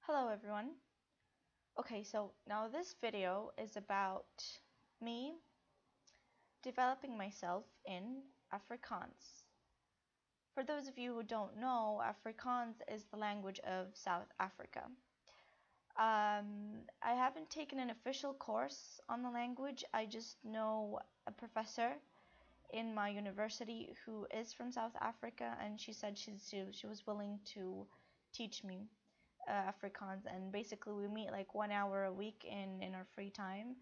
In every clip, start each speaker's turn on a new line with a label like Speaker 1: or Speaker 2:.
Speaker 1: Hello everyone. Okay, so now this video is about me developing myself in Afrikaans. For those of you who don't know, Afrikaans is the language of South Africa. I haven't taken an official course on the language. I just know a professor in my university who is from South Africa, and she said she was willing to teach me Afrikaans, and basically we meet like 1 hour a week in our free time,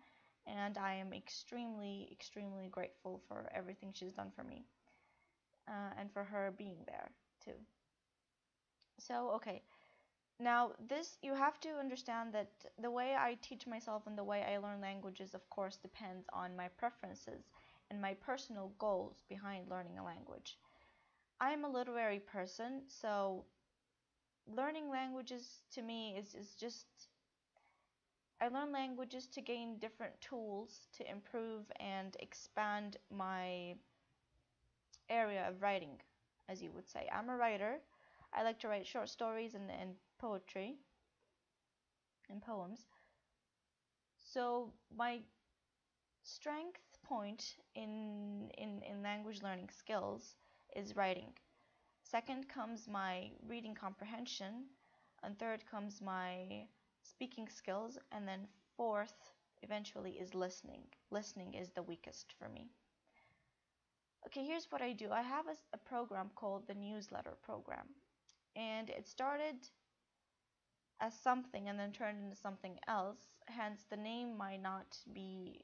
Speaker 1: and I am extremely grateful for everything she's done for me, and for her being there too. So okay, now this you have to understand that the way I teach myself and the way I learn languages of course depends on my preferences and my personal goals behind learning a language. I'm a literary person, so learning languages to me is just I learn languages to gain different tools to improve and expand my area of writing, as you would say. I'm a writer. I like to write short stories and poetry and poems. So my strength point in language learning skills is writing. Second comes my reading comprehension, and third comes my speaking skills, and then fourth eventually is listening. Listening is the weakest for me. Okay, here's what I do. I have a program called the newsletter program, and it started as something and then turned into something else, hence the name might not be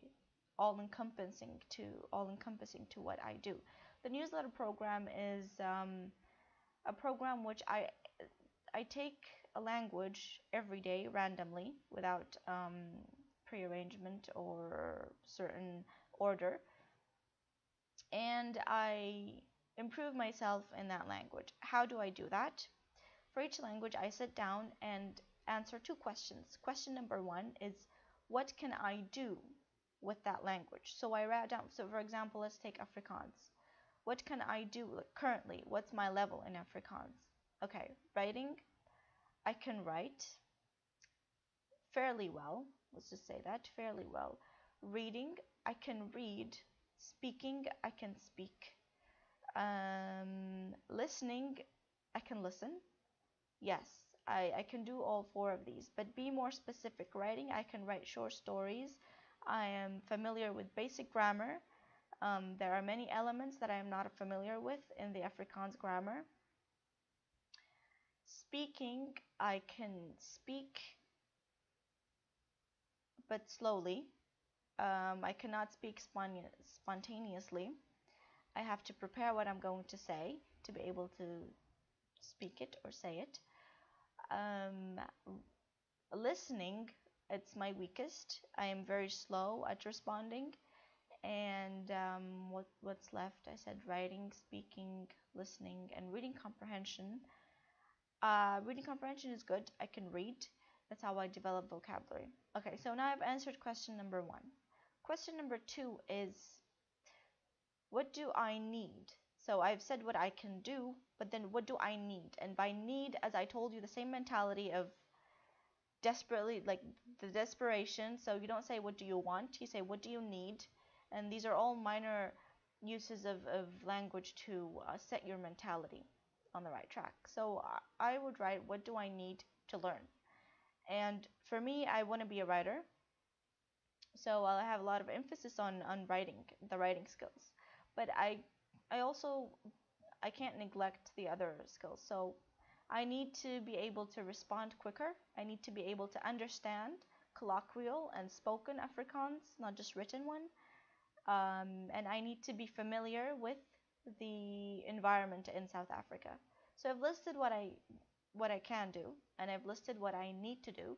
Speaker 1: all encompassing to what I do. The newsletter program is a program which I take a language every day randomly without prearrangement or certain order, and I improve myself in that language. How do I do that? For each language, I sit down and answer two questions. Question number one is, what can I do with that language? So I write down, so for example, let's take Afrikaans. What can I do currently? What's my level in Afrikaans? Okay, writing, I can write fairly well. Let's just say that, fairly well. Reading, I can read. Speaking, I can speak. Listening, I can listen. Yes, I can do all four of these, but be more specific. Writing, I can write short stories. I am familiar with basic grammar. There are many elements that I am not familiar with in the Afrikaans grammar. Speaking, I can speak, but slowly. I cannot speak spontaneously. I have to prepare what I'm going to say to be able to speak it or say it. Listening, it's my weakest. I am very slow at responding. And what's left? I said writing, speaking, listening, and reading comprehension. Reading comprehension is good. I can read. That's how I develop vocabulary. Okay, so now I've answered question number one. Question number two is, what do I need? So I've said what I can do, but then what do I need? And by need, as I told you, the same mentality of desperately, like the desperation. So you don't say what do you want, you say what do you need. And these are all minor uses of language to set your mentality on the right track. So I would write, what do I need to learn? And for me, I want to be a writer, so I'll have a lot of emphasis on writing, the writing skills. But I also I can't neglect the other skills. So I need to be able to respond quicker. I need to be able to understand colloquial and spoken Afrikaans, not just written one. And I need to be familiar with the environment in South Africa. So I've listed what I can do, and I've listed what I need to do,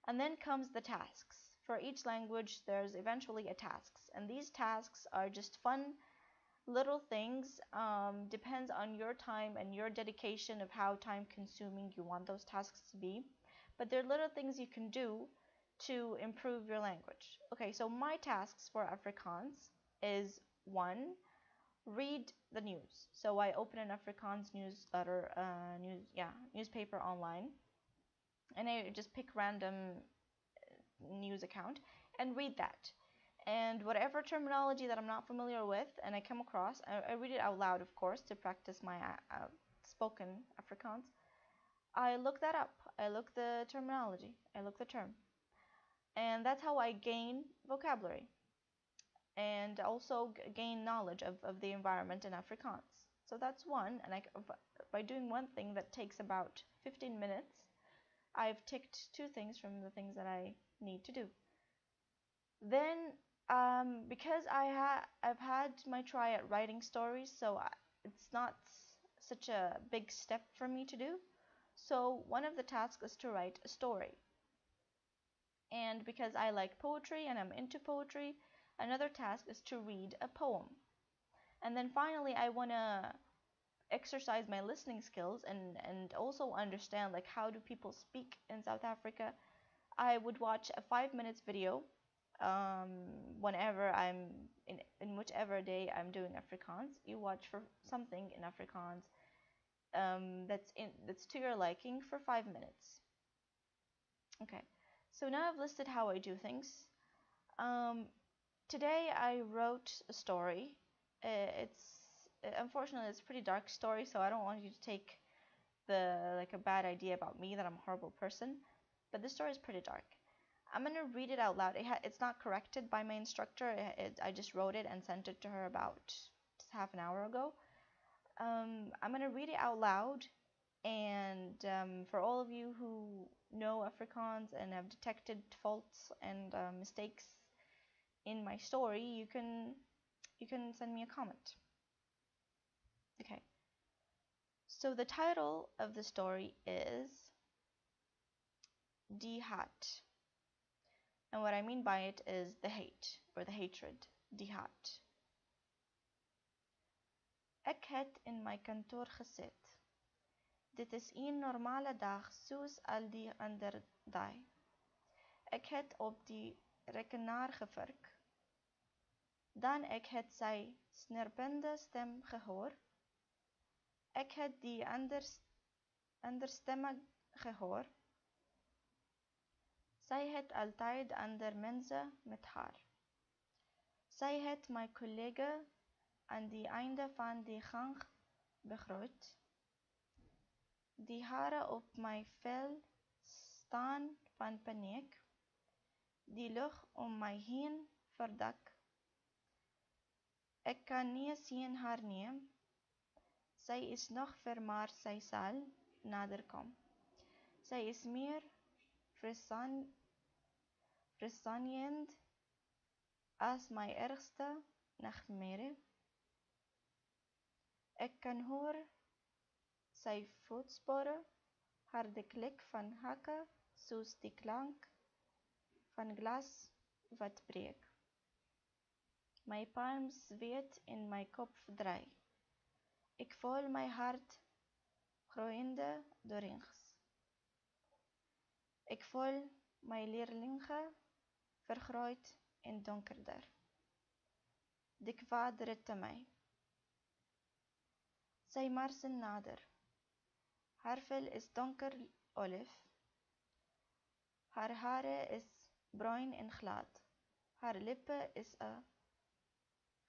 Speaker 1: and then comes the tasks. For each language, there's eventually a tasks, and these tasks are just fun little things. Depends on your time and your dedication of how time consuming you want those tasks to be, but they're little things you can do to improve your language. Okay, so my tasks for Afrikaans is one, read the news. So I open an Afrikaans newsletter, newspaper online. and I just pick random news account and read that. And whatever terminology that I'm not familiar with and I come across, I read it out loud, of course, to practice my spoken Afrikaans. I look that up. I look the terminology. I look the term. And that's how I gain vocabulary and also gain knowledge of the environment in Afrikaans. So that's one, and by doing one thing that takes about 15 minutes, I've ticked two things from the things that I need to do. Then, because I've had my try at writing stories, so it's not such a big step for me to do. So one of the tasks is to write a story. And because I like poetry and I'm into poetry, another task is to read a poem. And then finally, I want to exercise my listening skills and also understand like how do people speak in South Africa. I would watch a 5 minutes video whenever I'm in whichever day I'm doing Afrikaans. You watch for something in Afrikaans that's to your liking for 5 minutes. Okay, so now I've listed how I do things. Um, Today I wrote a story. It's unfortunately it's a pretty dark story, so I don't want you to take the like a bad idea about me that I'm a horrible person. But the story is pretty dark. I'm gonna read it out loud. It's not corrected by my instructor. I just wrote it and sent it to her about half an hour ago. I'm gonna read it out loud, and for all of you who know Afrikaans and have detected faults and mistakes in my story, you can send me a comment. Okay. So the title of the story is Die Haat. And what I mean by it is the hate or the hatred, die Haat. Ek het in my kantoor gesit. Dit is een normale dag soos al die ander dae. Ek het op die rekenaar gewerk. Dan ek het sy snerpende stem gehoor. Ek het die ander stemme gehoor. Sy het altyd ander mense met haar. Sy het my kollega aan die einde van die gang begroet. Die hare op my vel staan van paniek. Die lug om my heen verdak. Ek kan nie sien haar nie. Sy is nog ver, maar sy sal nader kom. Sy is meer versanjend as my ergste nachtmerrie. Ek kan hoor sy voetspore, harde klik van hakke, soos die klank van glas wat breek. My palms weet en my kop draai. Ek voel my hart groeiende doorings. Ek voel my leerlinge vergroot en donkerder. Die kwaad ritte my. Sy marsen nader. Haar vel is donker olief. Haar hare is bruin en glad. Haar lippe is 'n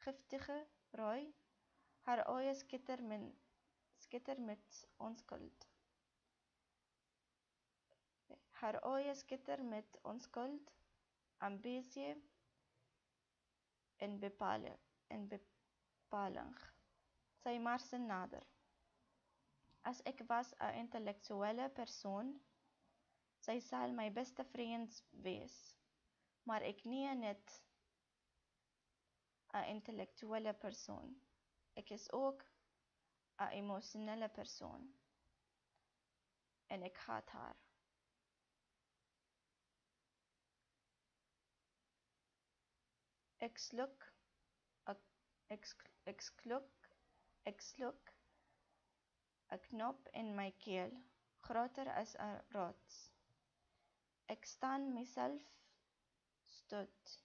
Speaker 1: giftige rooi. Haar oë skitter met onskuld. Haar oë skitter met onskuld, ambisie en bepaling. Sy marsen nader. As ek was 'n intellektuele persoon, sy sal my beste vriend wees. Maar ek nie net 'n intellektuele persoon. Ek is ook 'n emosionele persoon. En ek haat haar. Ek sluk 'n knop in my keel, groter as 'n rots. Ek staan myself stout.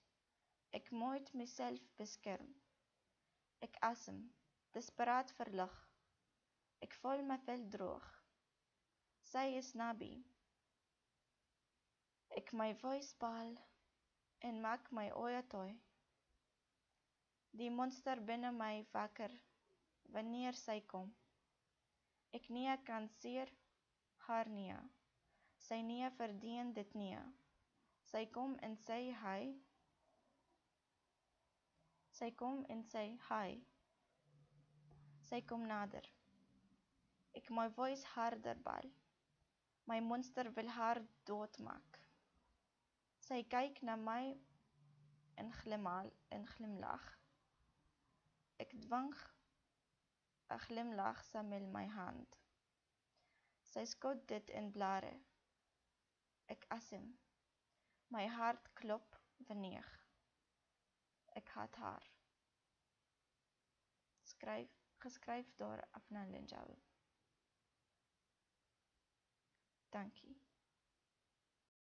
Speaker 1: Ek moet myself beskerm. Ek asem, desperaat verlig. Ek voel my vel droog. Sy is naby. Ek my voice bal en maak my oë toe. Die monster binne my wakker wanneer sy kom. Ek nie kan seer haar nie. Sy nie verdien dit nie. Sy kom en sê hi. Sy kom en sê hi. Sy kom nader. Ek my voice harder bal. My monster wil haar doodmaak. Sy kyk na my en glimlag. Ek dwing 'n glimlag saam met my hand. Sy skud dit in blare. Ek asem. My hart klop vinnig. Ek haat haar. Geskryf deur Afnan Linjawi. Dankie.